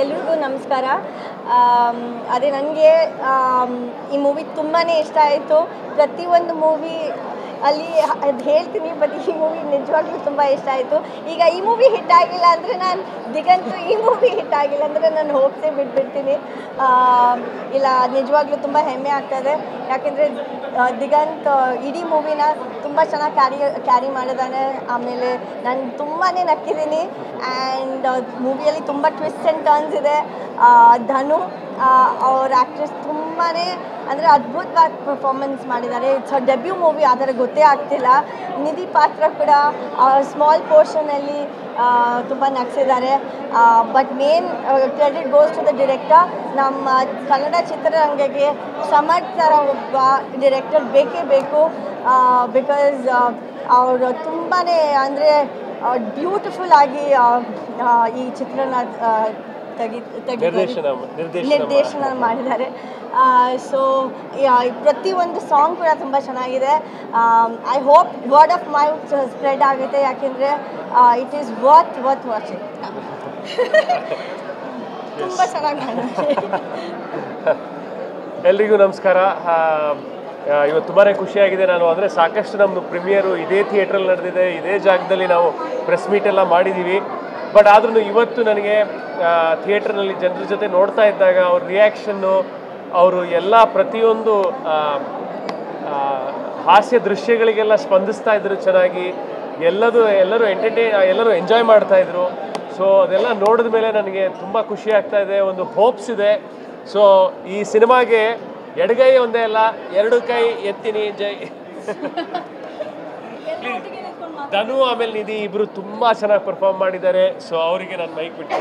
ಎಲ್ರಿಗೂ ನಮಸ್ಕಾರ. ಅದೇ ನನಗೆ ಈ ಮೂವಿ ತುಂಬಾ ಇಷ್ಟ ಆಯಿತು. ಪ್ರತಿಯೊಂದು ಮೂವಿ ಅಲ್ಲಿ ಅದು ಹೇಳ್ತೀನಿ, ಬಟ್ ಈ ಮೂವಿ ನಿಜವಾಗ್ಲೂ ತುಂಬ ಇಷ್ಟ ಆಯಿತು. ಈಗ ಈ ಮೂವಿ ಹಿಟ್ ಆಗಿಲ್ಲ ಅಂದರೆ ನಾನು ದಿಗಂತೂ ಈ ಮೂವಿ ಹಿಟ್ ಆಗಿಲ್ಲ ಅಂದರೆ ನಾನು ಹೋಪ್ಸೇ ಬಿಟ್ಬಿಡ್ತೀನಿ. ಇಲ್ಲ, ನಿಜವಾಗ್ಲೂ ತುಂಬ ಹೆಮ್ಮೆ ಆಗ್ತದೆ. ಯಾಕೆಂದರೆ ದಿಗಂತ್ ಇಡೀ ಮೂವಿನ ತುಂಬ ಚೆನ್ನಾಗಿ ಕ್ಯಾರಿ ಮಾಡಿದ್ದಾನೆ. ಆಮೇಲೆ ನಾನು ತುಂಬಾ ನಕ್ಕಿದ್ದೀನಿ. ಆ್ಯಂಡ್ ಮೂವಿಯಲ್ಲಿ ತುಂಬ ಟ್ವಿಸ್ಟ್ ಆ್ಯಂಡ್ ಟರ್ನ್ಸ್ ಇದೆ. ಧನು ಅವ್ರ ಆ್ಯಕ್ಟ್ರೆಸ್ ತುಂಬಾ ಅಂದರೆ ಅದ್ಭುತವಾಗಿ ಪರ್ಫಾರ್ಮೆನ್ಸ್ ಮಾಡಿದ್ದಾರೆ. ಇಟ್ಸ್ ಡೆಬ್ಯೂ ಮೂವಿ, ಆ ಥರ ಗೊತ್ತೇ ಆಗ್ತಿಲ್ಲ. ನಿಧಿ ಪಾತ್ರ ಕೂಡ ಸ್ಮಾಲ್ ಪೋರ್ಷನಲ್ಲಿ ತುಂಬ ನಗಿಸಿದ್ದಾರೆ. But main credit goes to the director. ನಮ್ಮ ಕನ್ನಡ ಚಿತ್ರರಂಗಕ್ಕೆ ಸಮರ್ಥರ ಒಬ್ಬ ಡಿರೆಕ್ಟರ್ ಬೇಕೇ ಬೇಕು. ಬಿಕಾಸ್ ಅವರು ತುಂಬಾ ಅಂದರೆ ಬ್ಯೂಟಿಫುಲ್ ಆಗಿ ಈ ಚಿತ್ರನ ನಿರ್ದೇಶನ ಮಾಡಿದ್ದಾರೆ. ಸೊ ಪ್ರತಿಯೊಂದು ಸಾಂಗ್ ಕೂಡ ತುಂಬ ಚೆನ್ನಾಗಿದೆ. I hope word of mouth spread ಆಗುತ್ತೆ. ಯಾಕೆಂದರೆ ಇಟ್ ಈಸ್ ವರ್ತ್ ವಾಚಿಂಗ್. ತುಂಬ ಚೆನ್ನಾಗಿ ಮಾಡಿದ್ದಾರೆ. ಎಲ್ರಿಗೂ ನಮಸ್ಕಾರ. ಇವತ್ತು ತುಂಬಾ ಖುಷಿಯಾಗಿದೆ. ನಾನು ಅಂದರೆ ಸಾಕಷ್ಟು ನಮ್ಮದು ಪ್ರೀಮಿಯರು ಇದೇ ಥಿಯೇಟ್ರಲ್ಲಿ ನಡೆದಿದೆ, ಇದೇ ಜಾಗದಲ್ಲಿ ನಾವು ಪ್ರೆಸ್ ಮೀಟೆಲ್ಲ ಮಾಡಿದ್ದೀವಿ. ಬಟ್ ಆದ್ರೂ ಇವತ್ತು ನನಗೆ ಥಿಯೇಟ್ರ್ನಲ್ಲಿ ಜನರ ಜೊತೆ ನೋಡ್ತಾ ಇದ್ದಾಗ ಅವ್ರ ರಿಯಾಕ್ಷನ್ನು, ಅವರು ಎಲ್ಲ ಪ್ರತಿಯೊಂದು ಹಾಸ್ಯ ದೃಶ್ಯಗಳಿಗೆಲ್ಲ ಸ್ಪಂದಿಸ್ತಾ ಇದ್ರು ಚೆನ್ನಾಗಿ. ಎಲ್ಲರೂ ಎಂಜಾಯ್ ಮಾಡ್ತಾಯಿದ್ರು. ಸೊ ಅದೆಲ್ಲ ನೋಡಿದ ಮೇಲೆ ನನಗೆ ತುಂಬ ಖುಷಿ ಆಗ್ತಾ ಇದೆ, ಒಂದು ಹೋಪ್ಸ್ ಇದೆ. ಸೊ ಈ ಸಿನಿಮಾಗೆ ಎಡಗೈ ಒಂದೇ ಅಲ್ಲ, ಎರಡು ಕೈ ಎತ್ತೀನಿ ಜೈ. ಧನು ಆಮೇಲೆ ನಿಧಿ ಇಬ್ಬರು ತುಂಬ ಚೆನ್ನಾಗಿ ಪರ್ಫಾರ್ಮ್ ಮಾಡಿದ್ದಾರೆ. ಸೊ ಅವರಿಗೆ ನಾನು ಮೈಕ್ ಬಿಟ್ಟು